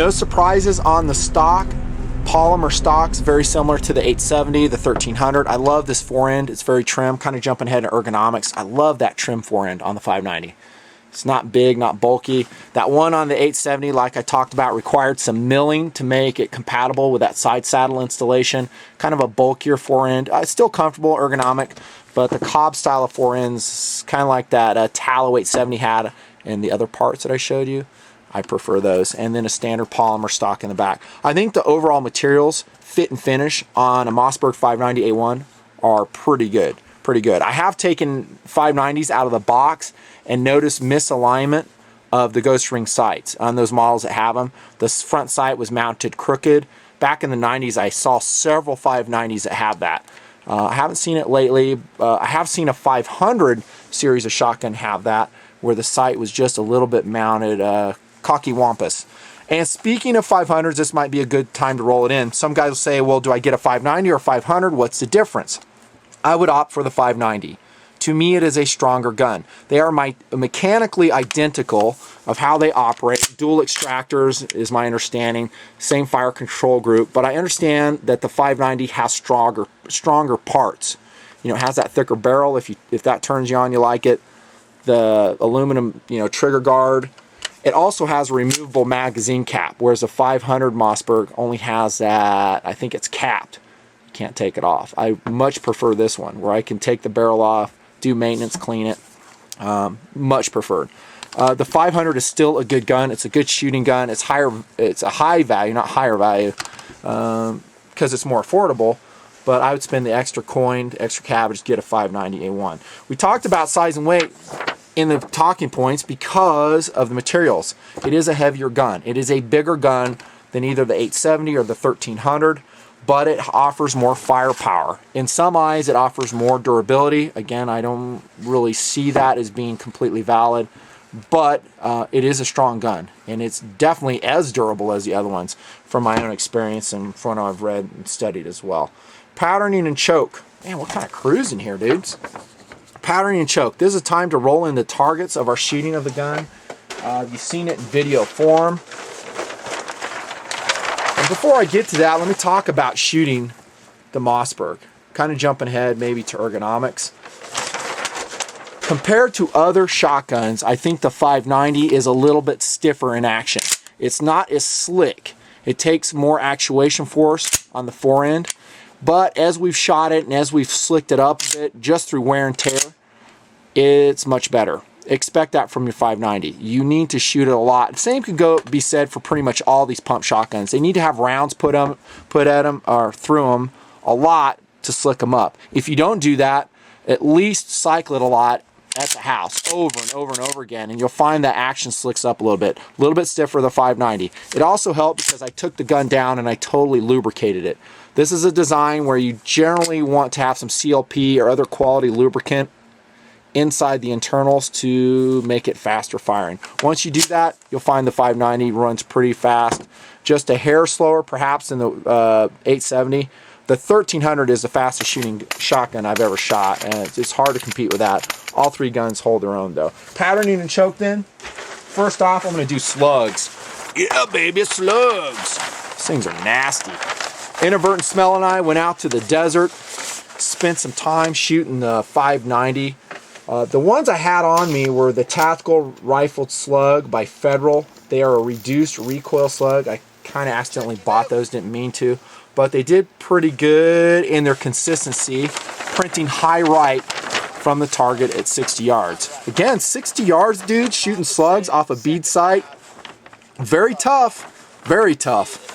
No surprises on the stock. Polymer stocks, very similar to the 870, the 1300. I love this forend. It's very trim, kind of jumping ahead in ergonomics. I love that trim forend on the 590. It's not big, not bulky. That one on the 870, like I talked about, required some milling to make it compatible with that side saddle installation. Kind of a bulkier forend. It's still comfortable, ergonomic, but the Cobb style of forends, kind of like that Tallow 870 had in the other parts that I showed you. I prefer those. And then a standard polymer stock in the back. I think the overall materials, fit and finish on a Mossberg 590A1 are pretty good. Pretty good. I have taken 590s out of the box and noticed misalignment of the ghost ring sights on those models that have them. The front sight was mounted crooked. Back in the 90s, I saw several 590s that have that. I haven't seen it lately. I have seen a 500 series of shotgun have that, where the sight was just a little bit mounted cocky wampus. And speaking of 500s, this might be a good time to roll it in. Some guys will say, well, do I get a 590 or a 500? What's the difference? I would opt for the 590. To me, it is a stronger gun. They are mechanically identical of how they operate. Dual extractors is my understanding. Same fire control group. But I understand that the 590 has stronger parts. You know, it has that thicker barrel. If that turns you on, you like it. The aluminum, trigger guard. It also has a removable magazine cap, whereas a 500 Mossberg only has that, I think it's capped. You can't take it off. I much prefer this one, where I can take the barrel off, do maintenance, clean it. Much preferred. The 500 is still a good gun. It's a good shooting gun. It's a high value, not higher value, because it's more affordable. But I would spend the extra coin, the extra cabbage to get a 590A1. We talked about size and weight in the talking points because of the materials. It is a heavier gun. It is a bigger gun than either the 870 or the 1300, but it offers more firepower. In some eyes, it offers more durability. Again, I don't really see that as being completely valid, but it is a strong gun, and it's definitely as durable as the other ones from my own experience and from what I've read and studied as well. Patterning and choke. Man, what kind of cruising here, dudes? Patterning and choke. This is time to roll in the targets of our shooting of the gun. You've seen it in video form. And before I get to that, let me talk about shooting the Mossberg. Kind of jumping ahead maybe to ergonomics. Compared to other shotguns, I think the 590 is a little bit stiffer in action. It's not as slick. It takes more actuation force on the forend. But as we've shot it and as we've slicked it up a bit, just through wear and tear, it's much better. Expect that from your 590. You need to shoot it a lot. The same could be said for pretty much all these pump shotguns. They need to have rounds put at them or through them a lot to slick them up. If you don't do that, at least cycle it a lot at the house over and over and over again, and you'll find that action slicks up a little bit stiffer the 590. It also helped because I took the gun down and I totally lubricated it. This is a design where you generally want to have some CLP or other quality lubricant inside the internals to make it faster firing. Once you do that, you'll find the 590 runs pretty fast. Just a hair slower perhaps than the 870. The 1300 is the fastest shooting shotgun I've ever shot, and it's hard to compete with that. All three guns hold their own though. Patterning and choke then. First off, I'm going to do slugs. Yeah, baby, slugs. These things are nasty. Inadvertent Smell and I went out to the desert, spent some time shooting the 590. The ones I had on me were the Tactical Rifled Slug by Federal. They are a reduced recoil slug. I kind of accidentally bought those, didn't mean to. But they did pretty good in their consistency, printing high right from the target at 60 yards. Again, 60 yards, dude, shooting slugs off a bead sight. Very tough, very tough.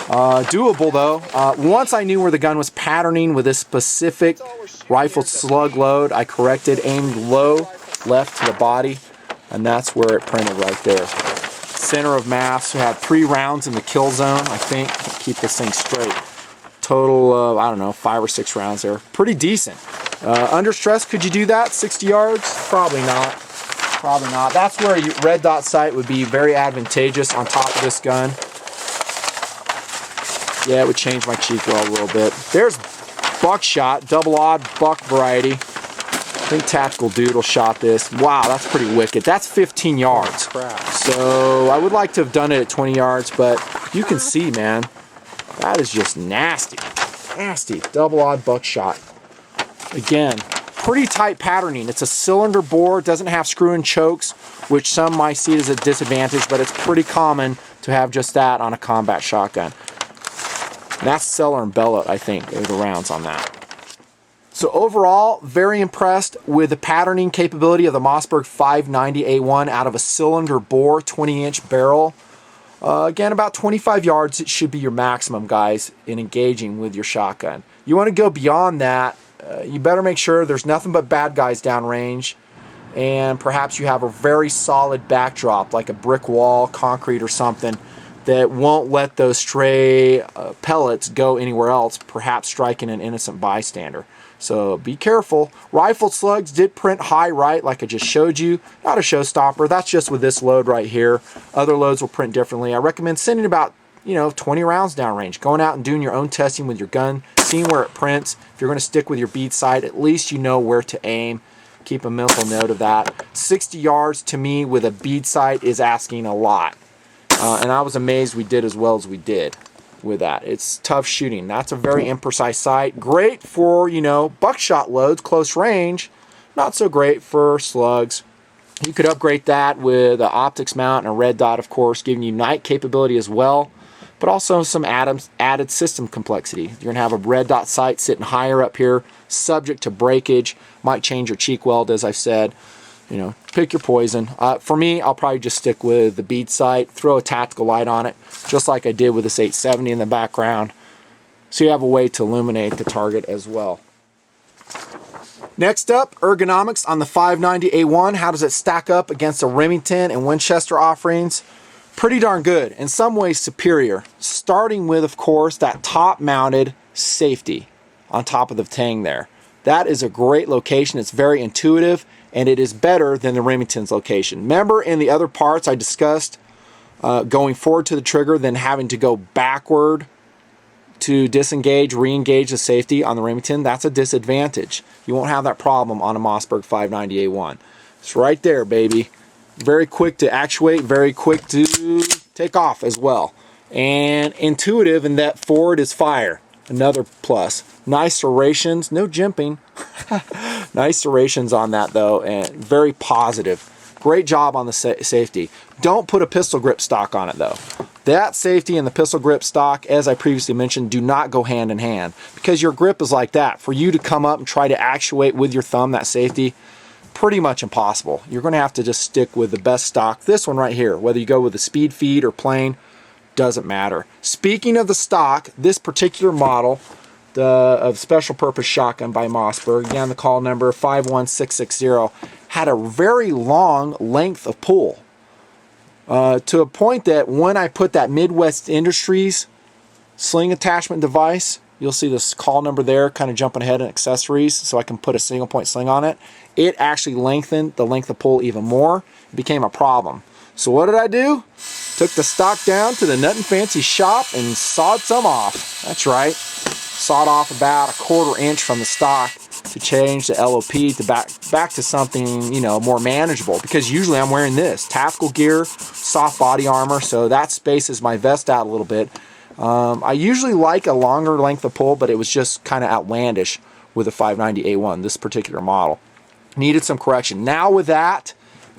Doable though. Once I knew where the gun was patterning with this specific rifled slug load, I corrected, aimed low, left to the body, and that's where it printed right there. Center of mass. We had 3 rounds in the kill zone, I think. Can't keep this thing straight. Total of, I don't know, 5 or 6 rounds there. Pretty decent. Under stress, could you do that? 60 yards? Probably not. Probably not. That's where a red dot sight would be very advantageous on top of this gun. Yeah, it would change my cheek well a little bit. There's buckshot, double odd buck variety. think Tactical Doodle shot this. Wow, that's pretty wicked. That's 15 yards. So I would like to have done it at 20 yards, but you can see, man, that is just nasty. Nasty. Double odd buckshot. Again, pretty tight patterning. It's a cylinder bore, doesn't have screw-in chokes, which some might see as a disadvantage, but it's pretty common to have just that on a combat shotgun. And that's Cellar and Bellow, I think, are the rounds on that. So overall, very impressed with the patterning capability of the Mossberg 590A1 out of a cylinder bore, 20-inch barrel. Again, about 25 yards, it should be your maximum, guys, in engaging with your shotgun. You want to go beyond that, you better make sure there's nothing but bad guys downrange, and perhaps you have a very solid backdrop, like a brick wall, concrete, or something, that won't let those stray pellets go anywhere else, perhaps striking an innocent bystander. So be careful. Rifled slugs did print high right, like I just showed you. Not a showstopper. That's just with this load right here. Other loads will print differently. I recommend sending about 20 rounds downrange. Going out and doing your own testing with your gun, seeing where it prints. If you're going to stick with your bead sight, at least you know where to aim. Keep a mental note of that. 60 yards to me with a bead sight is asking a lot. And I was amazed we did as well as we did with that. It's tough shooting. That's a very imprecise sight. Great for, buckshot loads, close range. Not so great for slugs. You could upgrade that with an optics mount and a red dot, of course, giving you night capability as well, but also some added system complexity. You're going to have a red dot sight sitting higher up here, subject to breakage. Might change your cheek weld, as I've said. Pick your poison. For me, I'll probably just stick with the bead sight, throw a tactical light on it, just like I did with this 870 in the background, so you have a way to illuminate the target as well. Next up, ergonomics on the 590A1. How does it stack up against the Remington and Winchester offerings? Pretty darn good. In some ways, superior. Starting with, of course, that top-mounted safety on top of the tang there. That is a great location. It's very intuitive, and it is better than the Remington's location. Remember in the other parts I discussed going forward to the trigger, then having to go backward to disengage, re-engage the safety on the Remington? That's a disadvantage. You won't have that problem on a Mossberg 590A1. It's right there, baby. Very quick to actuate, very quick to take off as well. And intuitive in that forward is fire. Another plus. Nice serrations, no jimping. Nice serrations on that though, and very positive. Great job on the safety. Don't put a pistol grip stock on it though. That safety and the pistol grip stock, as I previously mentioned, do not go hand in hand, because your grip is like that. For you to come up and try to actuate with your thumb that safety, pretty much impossible. You're going to have to just stick with the best stock. This one right here, whether you go with the speed feed or plain, doesn't matter. Speaking of the stock, this particular model of special purpose shotgun by Mossberg, again the call number 51660, had a very long length of pull, to a point that when I put that Midwest Industries sling attachment device, you'll see this call number there kind of jumping ahead in accessories, so I can put a single point sling on it. It actually lengthened the length of pull even more. It became a problem. So what did I do? Took the stock down to the Nutnfancy shop and sawed some off. That's right. Sawed off about a 1/4 inch from the stock to change the LOP to back to something, more manageable, because usually I'm wearing this tactical gear, soft body armor, so that spaces my vest out a little bit. I usually like a longer length of pull, but it was just kind of outlandish with the 590A1, this particular model. Needed some correction. Now with that,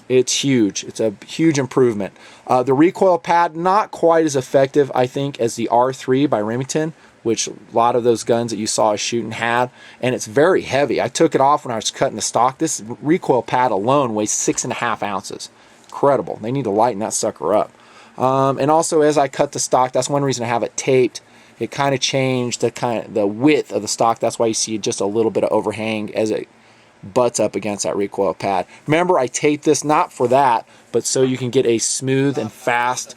it's huge. It's a huge improvement. The recoil pad, not quite as effective, I think, as the R3 by Remington, which a lot of those guns that you saw us shooting had, and it's very heavy. I took it off when I was cutting the stock. This recoil pad alone weighs 6.5 ounces. Incredible. They need to lighten that sucker up. And also, as I cut the stock, that's one reason I have it taped. It kind of changed the width of the stock. That's why you see just a little bit of overhang as it butts up against that recoil pad. Remember, I taped this not for that, but so you can get a smooth and fast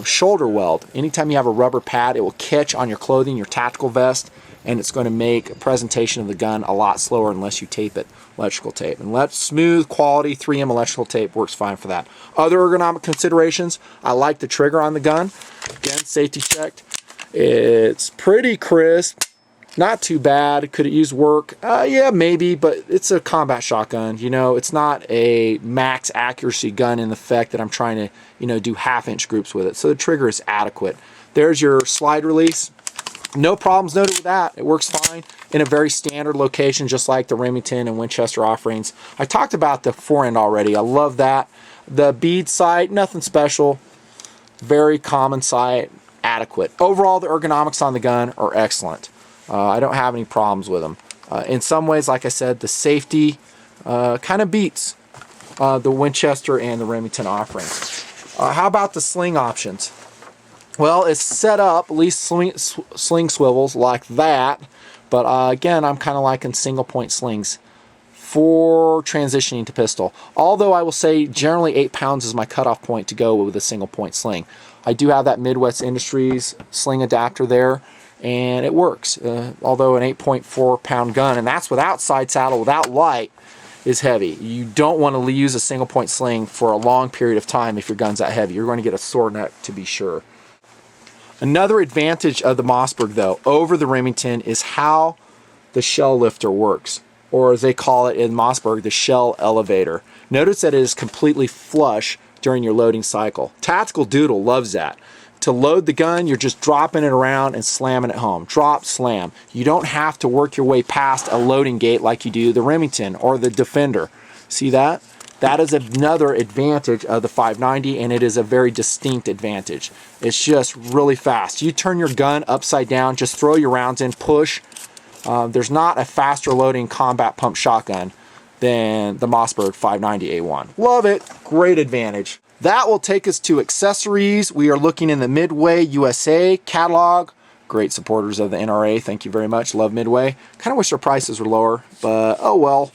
shoulder weld. Anytime you have a rubber pad, it will catch on your clothing, your tactical vest, and it's going to make presentation of the gun a lot slower unless you tape it, electrical tape. And smooth quality 3M electrical tape works fine for that. Other ergonomic considerations, I like the trigger on the gun. Again, safety checked. It's pretty crisp. Not too bad. Could it use work? Yeah, maybe, but it's a combat shotgun. You know, it's not a max accuracy gun in the fact that I'm trying to, you know, do half-inch groups with it. So the trigger is adequate. There's your slide release. No problems noted with that. It works fine in a very standard location, just like the Remington and Winchester offerings. I talked about the forend already. I love that. The bead sight, nothing special. Very common sight, adequate. Overall, the ergonomics on the gun are excellent. I don't have any problems with them. In some ways, like I said, the safety kind of beats the Winchester and the Remington offerings. How about the sling options? Well, it's set up, at least sling swivels like that, but again, I'm kind of liking single point slings for transitioning to pistol. Although I will say generally 8 pounds is my cutoff point to go with a single point sling. I do have that Midwest Industries sling adapter there, and it works. Although an 8.4 pound gun, and that's without side saddle, without light, is heavy. You don't want to use a single point sling for a long period of time if your gun's that heavy. You're going to get a sore neck to be sure. Another advantage of the Mossberg, though, over the Remington is how the shell lifter works, or as they call it in Mossberg, the shell elevator. Notice that it is completely flush during your loading cycle. Tactical Doodle loves that. To load the gun, you're just dropping it around and slamming it home. Drop, slam. You don't have to work your way past a loading gate like you do the Remington or the Defender. See that? That is another advantage of the 590, and it is a very distinct advantage. It's just really fast. You turn your gun upside down, just throw your rounds in, push. There's not a faster loading combat pump shotgun than the Mossberg 590A1. Love it. Great advantage. That will take us to accessories. We are looking in the Midway USA catalog. Great supporters of the NRA. Thank you very much. Love Midway. Kind of wish their prices were lower, but oh well.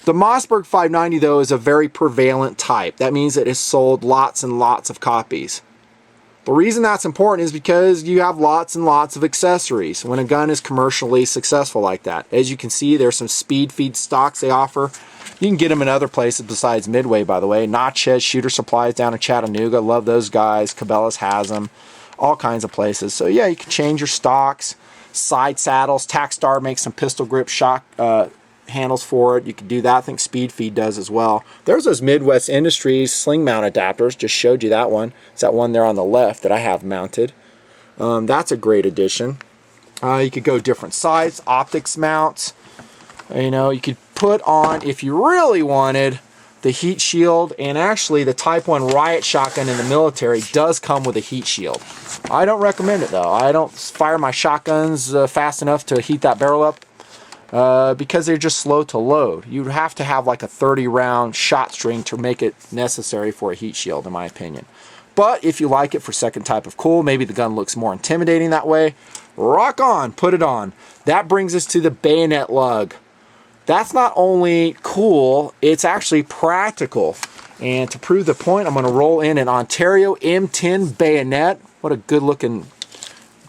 The Mossberg 590, though, is a very prevalent type. That means it has sold lots and lots of copies. The reason that's important is because you have lots and lots of accessories when a gun is commercially successful like that. As you can see, there's some speed feed stocks they offer. You can get them in other places besides Midway, by the way. Notch has shooter supplies down in Chattanooga. Love those guys. Cabela's has them. All kinds of places. So yeah, you can change your stocks, side saddles. Tacstar makes some pistol grip shock handles for it. You can do that. I think Speed Feed does as well. There's those Midwest Industries sling mount adapters. Just showed you that one. It's that one there on the left that I have mounted. That's a great addition. You could go different size, optics mounts. You know, you could put on, if you really wanted, the heat shield, and actually the Type 1 Riot shotgun in the military does come with a heat shield. I don't recommend it though. I don't fire my shotguns fast enough to heat that barrel up because they're just slow to load. You'd have to have like a 30 round shot string to make it necessary for a heat shield, in my opinion. But if you like it for second type of cool, maybe the gun looks more intimidating that way, rock on, put it on. That brings us to the bayonet lug. That's not only cool, it's actually practical. And to prove the point, I'm going to roll in an Ontario M10 bayonet. What a good looking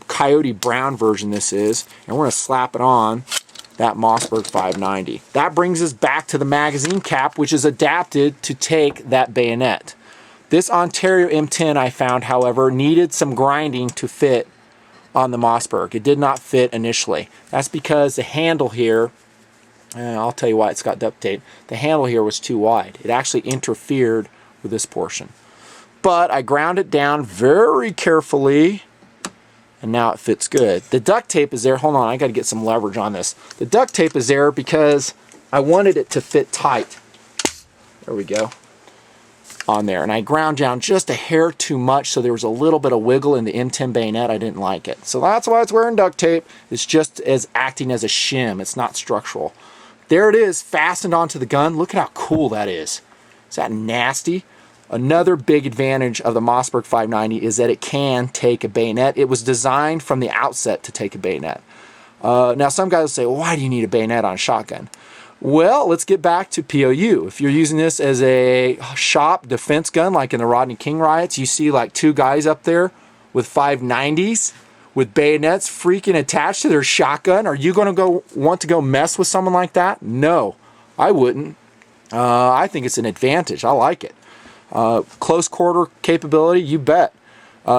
coyote brown version this is. And we're going to slap it on that Mossberg 590. That brings us back to the magazine cap, which is adapted to take that bayonet. This Ontario M10 I found, however, needed some grinding to fit on the Mossberg. It did not fit initially. That's because the handle here, I'll tell you why, it's got duct tape. The handle here was too wide. It actually interfered with this portion. But I ground it down very carefully, and now it fits good. The duct tape is there. Hold on, I got to get some leverage on this. The duct tape is there because I wanted it to fit tight. There we go. On there. And I ground down just a hair too much, so there was a little bit of wiggle in the M10 bayonet. I didn't like it. So that's why it's wearing duct tape. It's just as acting as a shim. It's not structural. There it is, fastened onto the gun. Look at how cool that is. Is that nasty? Another big advantage of the Mossberg 590 is that it can take a bayonet. It was designed from the outset to take a bayonet. Now some guys will say, well, why do you need a bayonet on a shotgun? Well, let's get back to POU. If you're using this as a shop defense gun, like in the Rodney King riots, you see like two guys up there with 590s with bayonets freaking attached to their shotgun. Are you going to want to go mess with someone like that? No, I wouldn't. I think it's an advantage. I like it. Close quarter capability, you bet.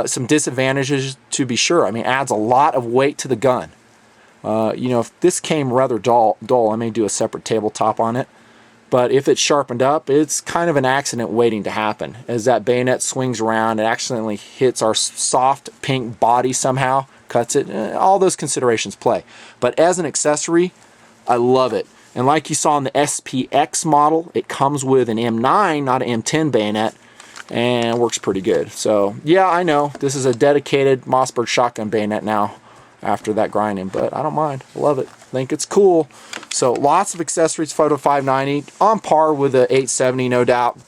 Some disadvantages to be sure. I mean, it adds a lot of weight to the gun. You know, if this came rather dull, I may do a separate tabletop on it. But if it's sharpened up, it's kind of an accident waiting to happen. As that bayonet swings around, it accidentally hits our soft pink body somehow, cuts it. All those considerations play. But as an accessory, I love it. And like you saw in the SPX model, it comes with an M9, not an M10 bayonet, and works pretty good. So yeah, I know this is a dedicated Mossberg shotgun bayonet now after that grinding, but I don't mind. Love it. Think it's cool. So lots of accessories for the 590, on par with the 870, no doubt.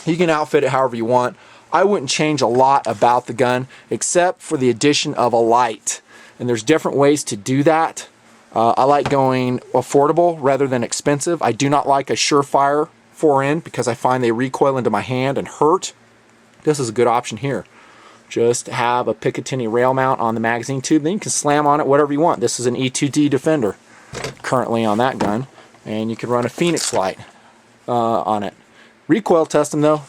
You can outfit it however you want. I wouldn't change a lot about the gun except for the addition of a light, and there's different ways to do that. I like going affordable rather than expensive. I do not like a surefire fore-end because I find they recoil into my hand and hurt. This is a good option here. Just have a Picatinny rail mount on the magazine tube, then you can slam on it whatever you want. This is an E2D Defender currently on that gun, and you can run a Phoenix light on it. Recoil test them though.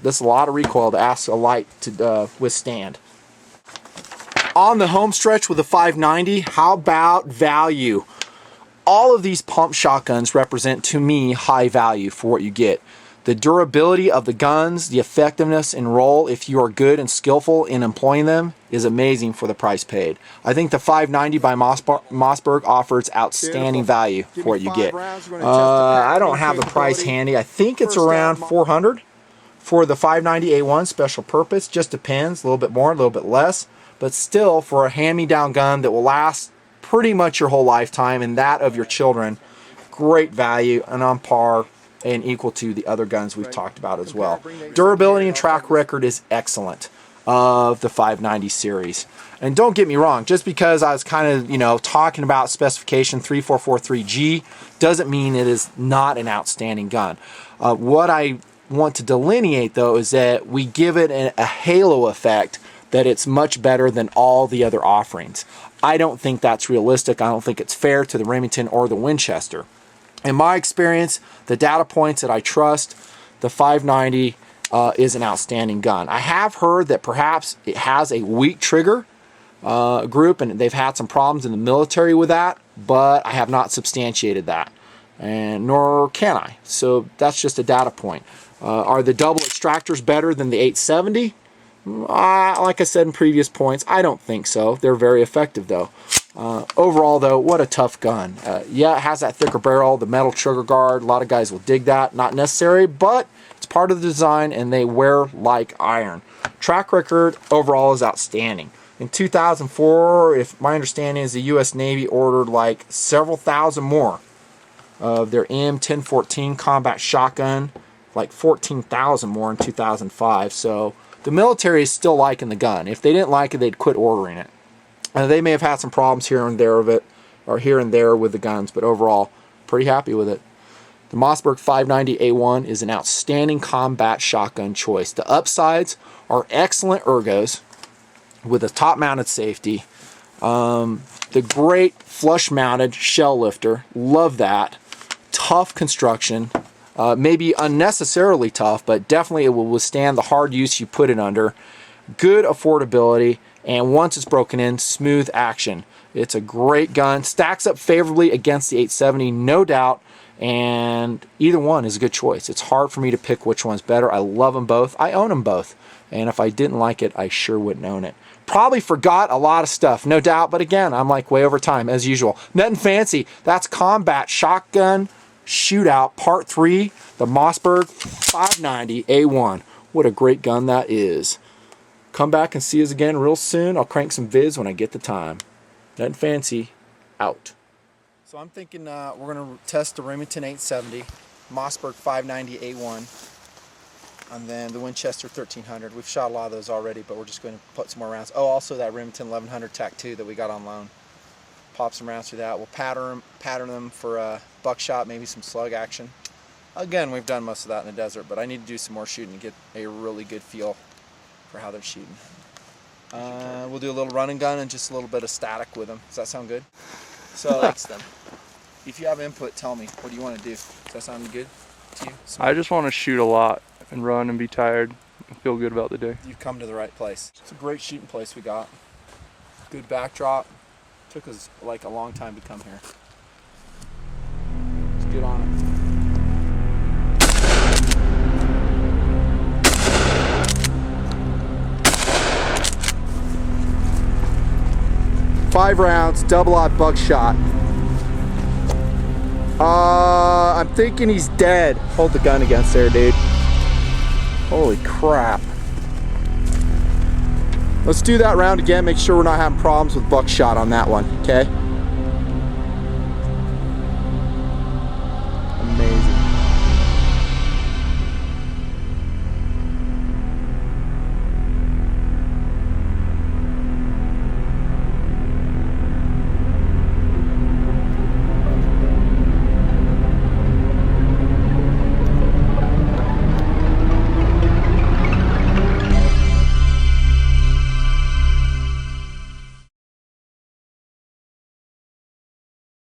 This is a lot of recoil to ask a light to withstand. On the home stretch with the 590, how about value? All of these pump shotguns represent to me high value for what you get. The durability of the guns, the effectiveness and roll, if you are good and skillful in employing them, is amazing for the price paid. I think the 590 by Mossberg offers outstanding value for what you get. I don't have the price handy. I think it's around $400 for the 590A1 special purpose. Just depends, a little bit more, a little bit less. But still, for a hand-me-down gun that will last pretty much your whole lifetime and that of your children, great value and on par and equal to the other guns we've talked about as well. Durability and track record is excellent of the 590 series. And don't get me wrong, just because I was kind of, you know, talking about specification 3443G doesn't mean it is not an outstanding gun. What I want to delineate though is that we give it a halo effect that it's much better than all the other offerings. I don't think that's realistic. I don't think it's fair to the Remington or the Winchester. In my experience, the data points that I trust, the 590 is an outstanding gun. I have heard that perhaps it has a weak trigger group, and they've had some problems in the military with that, but I have not substantiated that, and nor can I. So that's just a data point. Are the double extractors better than the 870? Like I said in previous points, I don't think so. They're very effective though. Overall though, what a tough gun. Yeah, it has that thicker barrel, the metal trigger guard. A lot of guys will dig that. Not necessary, but it's part of the design and they wear like iron. Track record overall is outstanding. In 2004, if my understanding is, the US Navy ordered like several thousand more of their M1014 combat shotgun, like 14,000 more in 2005. So the military is still liking the gun. If they didn't like it, they'd quit ordering it. They may have had some problems here and there with the guns, but overall, pretty happy with it. The Mossberg 590A1 is an outstanding combat shotgun choice. The upsides are excellent ergos with a top-mounted safety. The great flush-mounted shell lifter, love that. Tough construction. Maybe unnecessarily tough, but definitely it will withstand the hard use you put it under. Good affordability, and once it's broken in, smooth action. It's a great gun. Stacks up favorably against the 870, no doubt, and either one is a good choice. It's hard for me to pick which one's better. I love them both. I own them both, and if I didn't like it, I sure wouldn't own it. Probably forgot a lot of stuff, no doubt, but again, I'm like way over time, as usual. Nutnfancy, that's Combat Shotgun Shootout Part 3, the Mossberg 590A1. What a great gun that is. Come back and see us again real soon. I'll crank some vids when I get the time. Nutnfancy, out. So I'm thinking we're going to test the Remington 870, Mossberg 590A1, and then the Winchester 1300. We've shot a lot of those already, but we're just going to put some more rounds. Oh, also that Remington 1100 TAC 2 that we got on loan. Pop some rounds through that. We'll pattern them for buckshot, maybe some slug action. Again, we've done most of that in the desert, but I need to do some more shooting to get a really good feel for how they're shooting. We'll do a little run and gun and just a little bit of static with them. Does that sound good? So, likes them. If you have input, tell me. What do you want to do? Does that sound good to you? I just want to shoot a lot and run and be tired and feel good about the day. You've come to the right place. It's a great shooting place we got. Good backdrop. Took us like a long time to come here. Let's get on it. Five rounds, double-aught buckshot. I'm thinking he's dead. Hold the gun against there, dude. Holy crap. Let's do that round again. Make sure we're not having problems with buckshot on that one, okay?